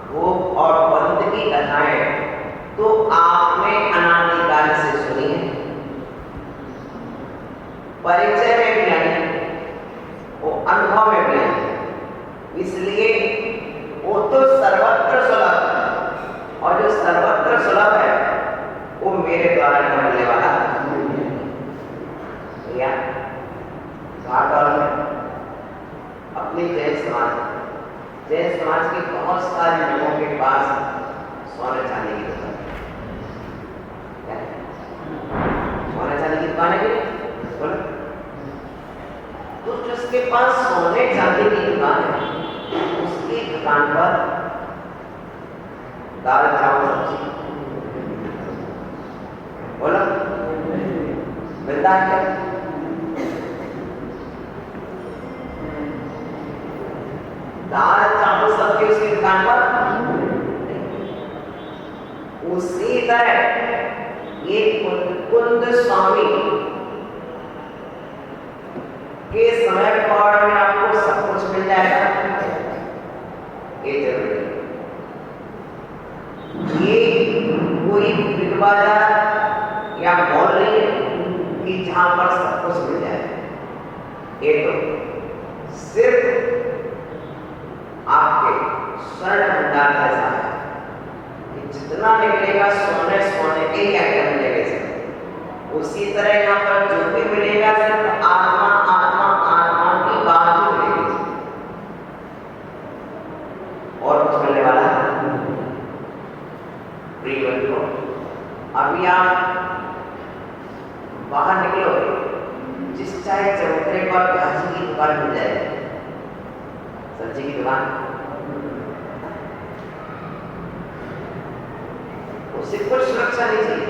भोग और बंध की कथाएं तो आपने अनादिकाल से सुनी है, परिचय में भी आई, वो अनुभव में भी आई, इसलिए वो तो सर्वत्र सुलभ है, और जो सर्वत्र सुलभ है वो मेरे द्वारा न मिलने वाला भैया। घाटोल में अपनी जैन समाज के बहुत सारे लोगों के पास सोने चांदी की दुकान, सोने चांदी की दुकान है बोले, तो जिसके पास सोने चांदी की दुकान है उसकी दुकान पर दाल चावल सब्जी बोला मिलता है क्या? दाल चावल सब्जी उसकी दुकान पर। उसी तरह ये कुंद स्वामी के समय पर में आपको सब कुछ मिल जाएगा, ये जरूरी है। ये कोई बिग बाजार या मॉल नहीं है कि जहां पर सब कुछ मिल जाए। ये तो सिर्फ आपके स्वर्ण भंडार जैसा है कि जितना निकलेगा सोने सोने के ही आइटम मिलेगा इसमें। उसी तरह यहाँ पर जो भी मिलेगा सिर्फ आत्मा आत्मा आत्मा की बात ही मिलेगी और कुछ मिलने वाला प्रिय बंधुओं, अभी आप बाहर निकलोगे, जिस चाहे चौतरे पर भाजी की दुकान मिल जाएगी, सब्जी की दुकान, उसे कुछ सुरक्षा नहीं चाहिए,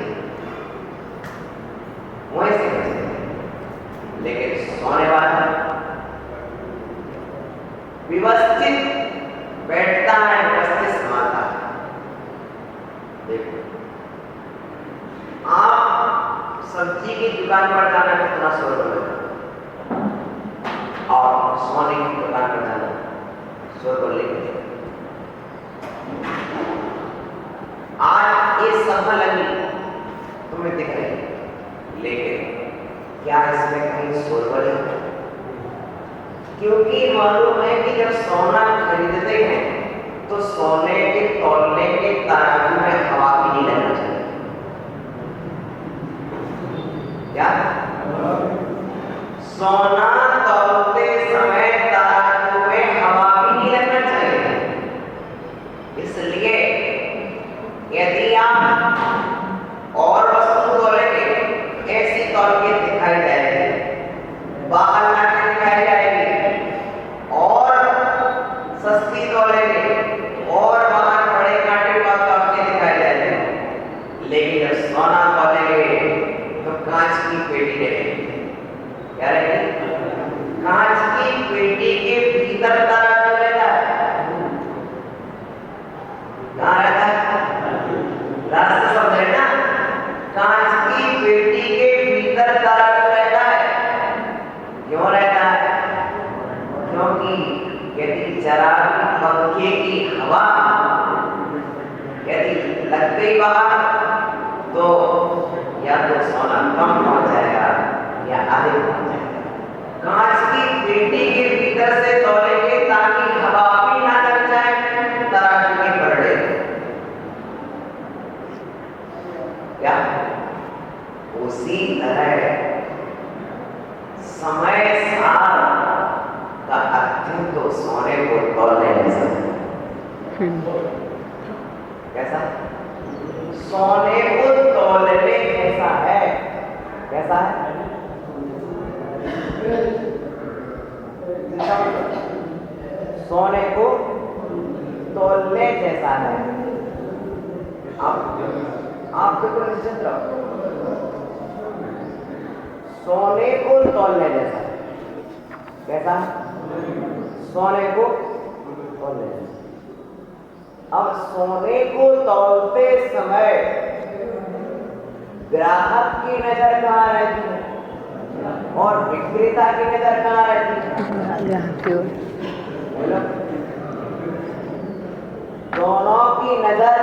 वहीं से बचते हैं। लेकिन सोने वाला व्यवस्थित बैठता है, व्यवस्थित समाता है। देखो, आप सब्जी की दुकान पर जाना कितना शुल्क लगेगा और सोने की दुकान पर जाना शुल्क लेंगे। आज ये सफल लगी तुम्हें दिख रही, लेकिन क्या इसमें कहीं सोलवल है? क्योंकि मालूम है कि जब सोना खरीदते हैं तो सोने के तौलने के तराजू में हवा भी नहीं लगना चाहिए। क्या सोना तौलते समय तराजू में हवा भी नहीं लगना चाहिए। इसलिए यदि आप और वस्तु तोलेंगे, ऐसी तौल के दिखाई जाएगी, बाहर लाके दिखाई जाएगी, और सस्ती तोलेंगे और बाहर बड़े कांटे तौल के दिखाई जाएगी। लेकिन जब सोना तोलेंगे तो कांच की पेटी रहेगी। क्या रहेगी? कांच की पेटी के भीतर तराजू रहता है। कहाँ रहता है? रास्ते समझ रहे ना? कांच की पेटी के भीतर तराजू रहता है। क्यों रहता है? क्योंकि यदि जरा भी पंखे की हवा यदि लग गई बाहर तो या तो सोना कम पहुंच जाएगा या आधे पहुंच जाएगा। कांच की पेटी के भीतर से तौलेंगे ताकि हवा भी ना लग जाए, तराजू की पलड़े। क्या? उसी तरह समय सार का अध्ययन तो सोने को तौलने जैसा है। कैसा? सोने को तौलने जैसा है। कैसा है? सोने को तौलने जैसा है। आप बिल्कुल निश्चिंत रहो। सोने को तौलने जैसा। कैसा? सोने को तौलने जैसा। अब सोने को तौलते समय ग्राहक की नजर कहाँ रहती है और विक्रेता की नजर कहाँ रहती है? ग्राहक की ओर। दोनों की नजर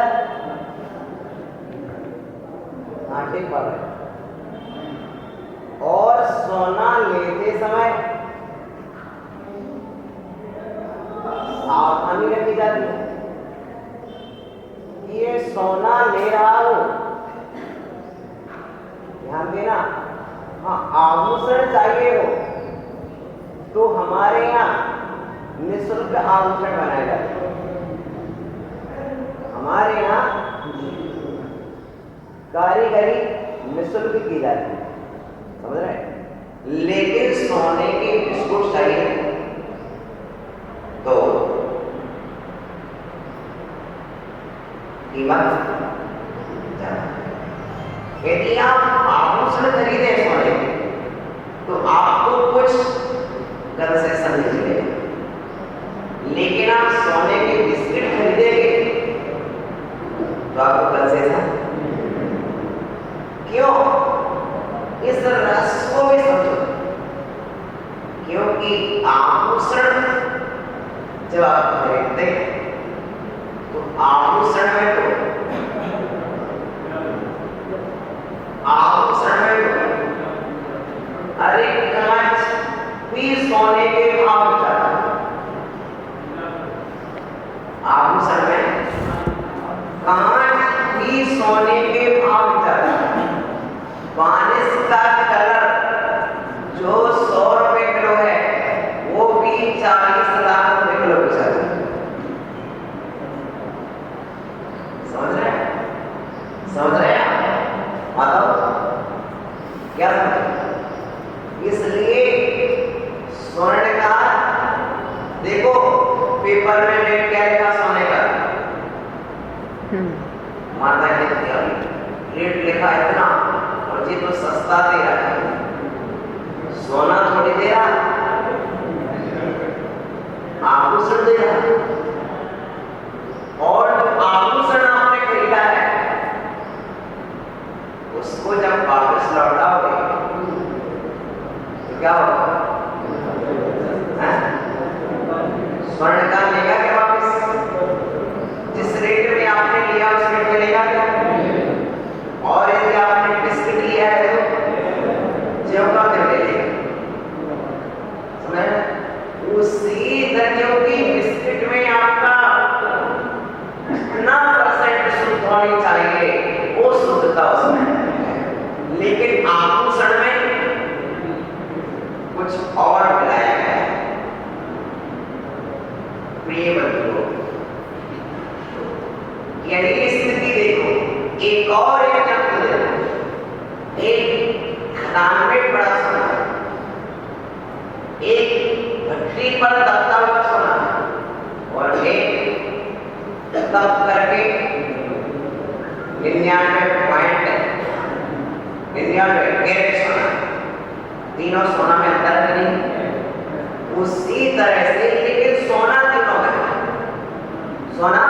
कांटे पर है और सोना लेते समय सावधानी रखी जाती है कि ये सोना ले रहा हूं। ध्यान देना, हाँ आभूषण चाहिए हो तो हमारे यहाँ निःशुल्क आभूषण बनाए जाते हैं। हमारे यहाँ कारीगरी निःशुल्क की जाती है, समझ रहे? लेकिन सोने के बिस्कुट चाहिए तो कीमत ज्यादा। यदि आप आभूषण खरीदे सोने के तो आपको कुछ कंसेशन मिलेगा, लेकिन आप सोने के बिस्किट खरीदेंगे तो आपको कंसेशन क्यों? इस रस को भी समझो, क्योंकि आभूषण जब आप खरीदते तो आभूषण में अरे कांच भी सोने के भाव जाता है। आभूषण में कांच भी सोने के भाव जाता है। वानिश का कलर जो 100 रुपए किलो है वो भी 40 लाख रुपए किलो बेचा जाता है। समझ रहे हैं? समझ रहे हैं? बताओ क्या समझ? इसलिए स्वर्ण का देखो पेपर में रेट क्या लिखा सोने का, माता के रेट लिखा इतना और जी तो सस्ता दे रहा है, सोना थोड़ी दे रहा, आभूषण दे रहा। और जो आभूषण आपने खरीदा है उसको जब वापस लौटाओगे तो क्या होगा? स्वर्ण का लेगा क्या वापस? जिस रेट में आपने लिया उस रेट में लेगा क्या? और यदि आपने बिस्किट लिया है तो जेब का दे लेगा। समझ? उसी दर्जों की बिस्किट में आपका कितना % शुद्ध होनी चाहिए वो शुद्धता उसमें, लेकिन आभूषण में कुछ और मिलाया गया है। प्रिय बंधुओं, यही स्थिति देखो, एक और एग्जाम्पल देखो। एक खदान में बड़ा सोना, एक भट्टी पर दबता हुआ सोना और एक तब करके 99 कैरेट सोना, तीनों सोना में अंतर नहीं। उसी तरह से लेकिन सोना तीनों में, सोना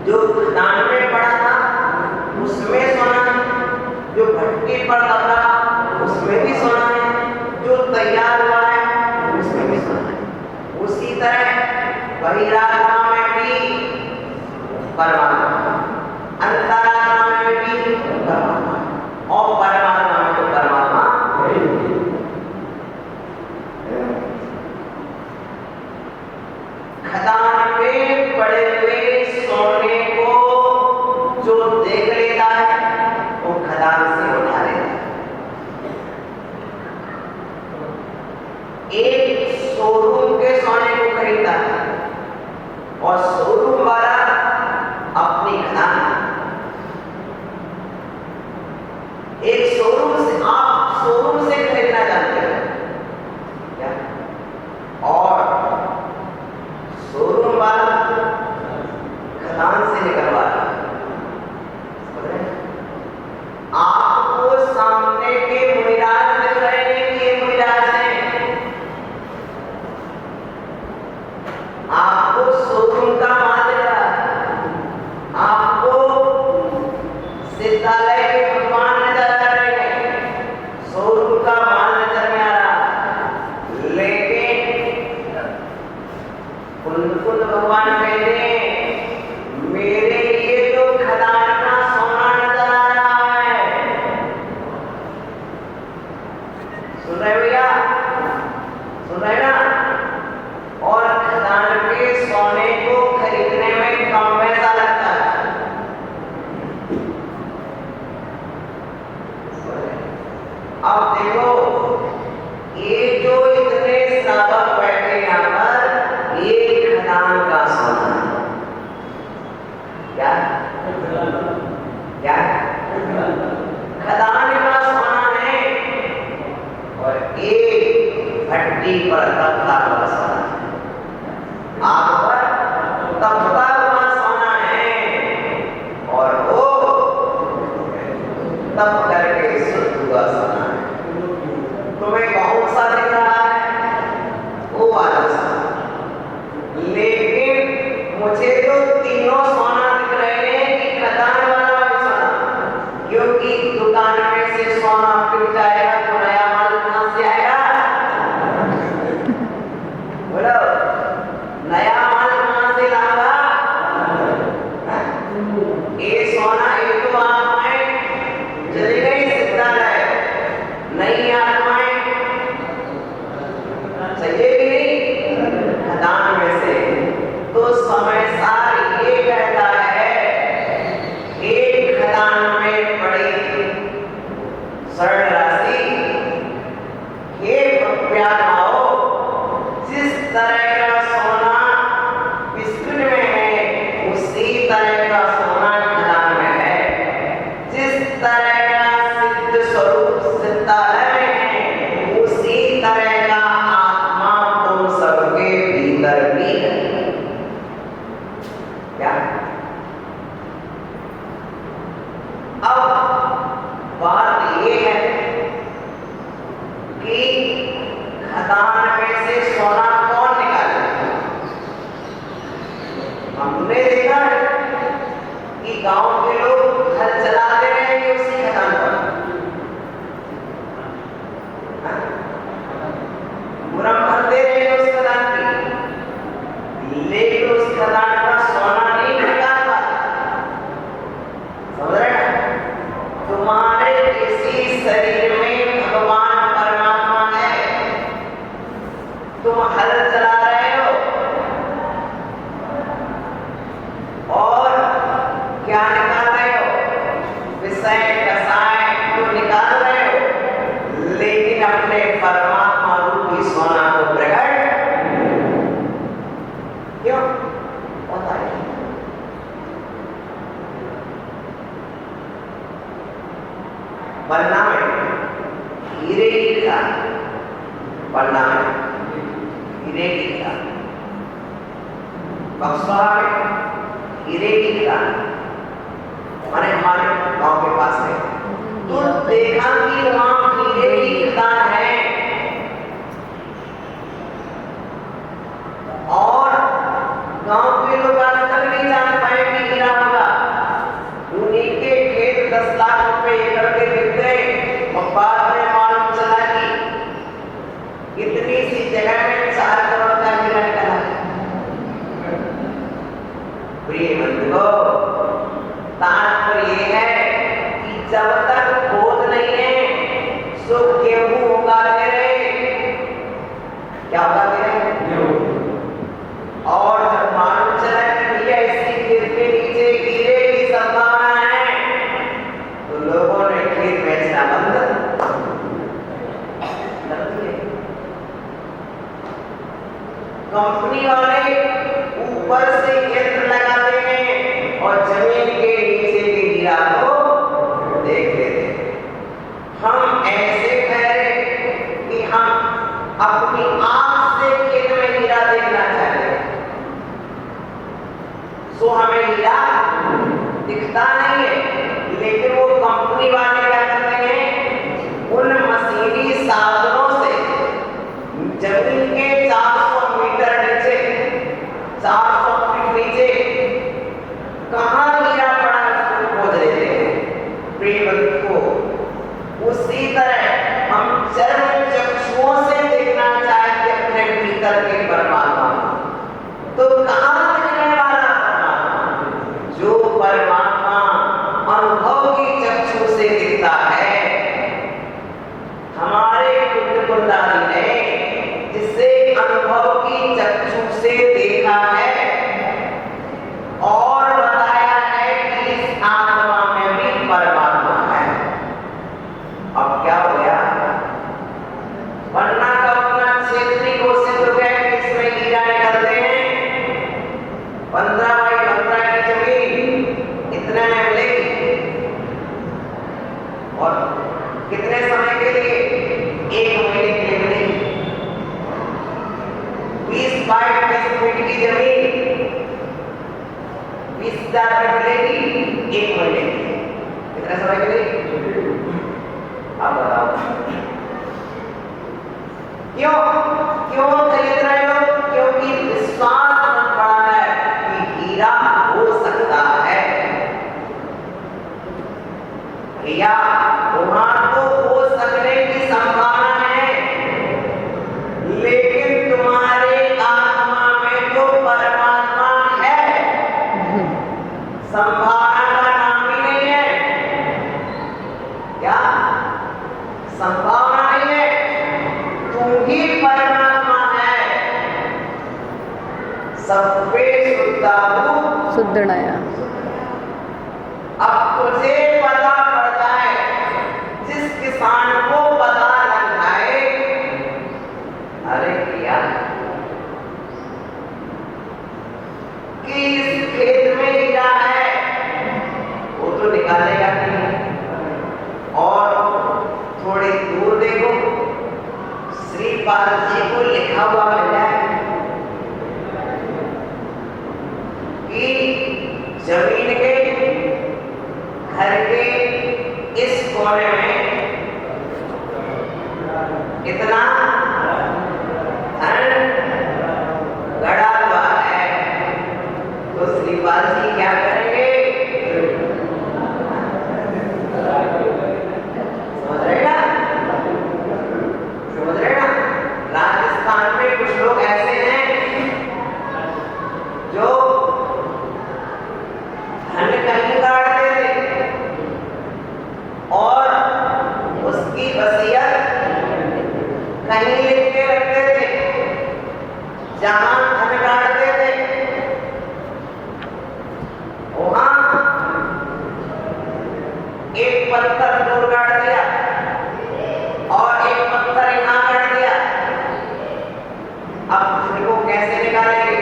जो खदान में पड़ा था उसमें सोना है, जो भट्टी पर दबा उसमें भी सोना है, जो तैयार हुआ है उसमें भी सोना है। उसी तरह बहिरात्मा में भी परमात्मा, अंतरात्मा में भी परमात्मा और परमात्मा में तो परमात्मा। खदान में पड़े हुए सोने को जो देख लेता है वो खदान से उठा लेता है। एक शोरूम के सोने को खरीदा है और शोरूम वाला अपनी खदान, एक शोरूम से, आप शोरूम से खरीदना जानते हैं क्या? और शोरूम वाला खदान से निकलवा रहा है। आपको सामने के मुनिराज सुन रहे हो भैया? सुन रहे ना? और खदान के सोने को खरीदने में कम पैसा लगता है। अब देखो, ये जो इतने श्रावक बैठे यहाँ पर, ये खदान का सोना है। क्या क्या खदान का सोना है, और एक भट्टी पर तपता हुआ सोना है। आग पर तपता हुआ सोना है, और वो तप करके शुद्ध हुआ सोना है। तुम्हें कौन सा दिख रहा है? वो वाला सोना। लेकिन मुझे तो तीनों सोना दिख रहे हैं कि खदान वाला भी सोना, क्योंकि दुकान में से सोना बिक जाएगा तो नया माल कहां से आएगा? बोलो, नया माल कहां से लाएगा? ये सोना एक तो आत्माएं चली गई सिद्धालय, नई आत्माएं चाहिए भी नहीं खदान में से। तो समय सार ये कहता है, एक खदान में पड़ी स्वर्ण राशि, हे प्याराओ, जिस तरह का सोना बिस्कुट में है, उसी तरह का सोना खदान में है। जिस तरह का सिद्ध स्वरूप सिद्धालय में है, उसी तरह का आत्मा तुम सबके भीतर भी है। क्या? अब बात ये है कि खदान में से सोना कौन निकाले? हमने देखा है कि गांव के लोग घर चलाते रहेंगे उसी खदान पर, मुरम भरते रहेंगे उस खदान की, लेकिन उस खदान का सोना नहीं निकाल पाते। समझ रहे हैं? तुम्हारे इसी शरीर में भगवान परमात्मा है। तुम हल चला रहे हो और क्या निकाल रहे हो? विषय कसाय तो निकाल रहे हो, लेकिन अपने परमात्मा रूपी सोना को प्रकट क्यों होता है? पन्ना में हीरे की खान, पन्ना में हीरे की खान, बक्सवा में हीरे की खान, माने हमारे गांव के पास है। तो देखा कि वहां हीरे की खान है, और गांव के लोग आज तक नहीं जान पाए कि हीरा होगा। उन्हीं के खेत 10 लाख रुपए एकड़ के बिक गए, और बाद में मालूम चला कि इतनी सी जगह में 4 करोड़ का हीरा निकला। प्रिय बंधुओं, तात्पर्य ये है कि जब तक बोध नहीं है, सो गेहूं उगाते रहे। क्या उगाते रहे? और जब मालूम चला कि भैया इसी खेत के नीचे हीरे की संभावना है, तो लोगों ने खेत बेचना बंद कर दिए। कंपनी वाले ऊपर से यंत्र लगाते हैं और जमीन के नीचे के हीरा को देख लेते हैं। हम ऐसे ठहरे कि हम अपनी आंख से खेत में हीरा देखना चाहते हैं, सो हमें हीरा दिखता नहीं है। लेकिन वो कंपनी वाले क्या करते हैं? उन मशीनी साधनों से जमीन के 400 मीटर नीचे, 400 फीट नीचे कहां हीरा पड़ा उसको खोज लेते हैं। प्रिय को उसी तरह हम चर्म चक्षुओं से देखना चाहते अपने भीतर के परमात्मा, तो कहां दिखने वाला परमात्मा? जो परमात्मा अनुभव की चक्षु से दिखता 30,000 रुपये मिलेगी 1 महीने के लिए। कितने समय के लिए? आप बताओ क्यों क्यों खरीद रहे हो? क्योंकि विश्वास बन पड़ा है कि हीरा हो सकता है। भैया वहां तो हो सकने की संभावना है, लेकिन तुम्हारे आत्मा में तो परमात्मा है, संभावना का नाम ही नहीं है। क्या संभावना नहीं है? तू ही परमात्मा है। सबके शुद्धाहु सुदृढ़या। अब तुझे पता पड़ जाए, जिस किसान को पता लग जाए, अरे भैया कि इस खेत में हीरा है, वो तो निकालेगा नहीं। और थोड़ी दूर देखो, श्रीपाल जी को लिखा हुआ मिल जाए कि जमीन के घर के इस कोने में इतना धन गड़ा हुआ है, तो श्रीपाल जी क्या करेंगे? समझ रहे ना? समझ रहे ना? राजस्थान में कुछ लोग ऐसे हैं जो धन कहीं काटते थे और उसकी वसीयत कहीं लिख के रखते थे। जहां धन काटते थे वहां एक पत्थर दूर काट दिया और एक पत्थर यहां काट दिया। अब धन को कैसे निकालेंगे?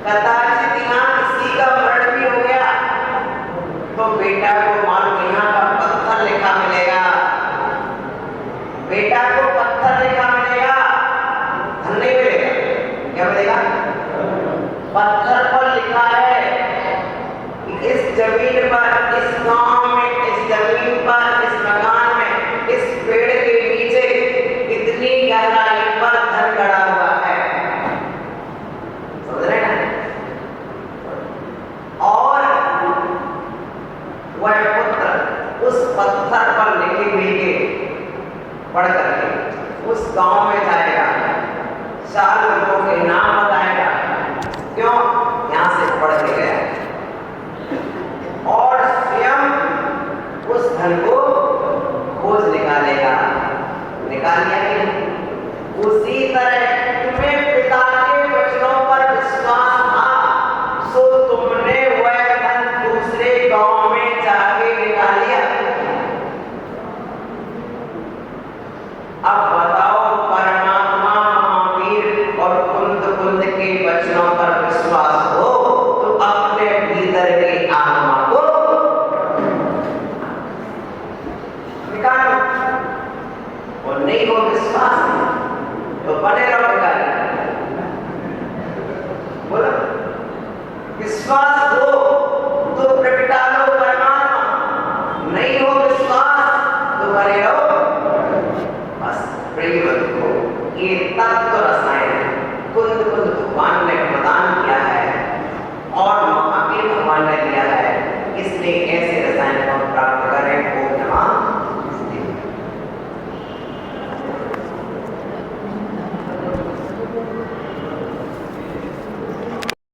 कदाचित यहां किसी का मरण भी हो गया तो बेटा को मालूम यहाँ का पत्थर लिखा मिलेगा, बेटा को पत्थर लिखा मिलेगा, धन नहीं मिलेगा। क्या मिलेगा? पत्थर पर लिखा है कि इस जमीन पर, इस गांव में, इस जमीन पर, इस मकान में, इस पेड़ के नीचे इतनी गहराई पर धन गड़ा हुआ है। समझ रहे ना? और वह पुत्र उस पत्थर पर लिखी हुई के पढ़ करके उस गांव में जाएगा, 4 लोगों के नाम बताएगा। क्यों? यहां से पढ़ के गया। और स्वयं उस धन को खोज निकालेगा। निकाल लिया कि नहीं? उसी तरह तुम्हें पिता के वचनों पर विश्वास था, सो तुमने वह धन दूसरे गांव में जाके निकाल लिया। अब बताओ, परमात्मा महावीर और कुंद के वचनों पर विश्वास हो तो अपने भीतर की आत्मा को निकालो। और नहीं हो विश्वास तो बने रहो निकालिए। बोलो, विश्वास हो तो प्रगटा लो परमात्मा, नहीं हो विश्वास तो बने रहो बस। प्रिय बंधुओं, ये तत्व रसायन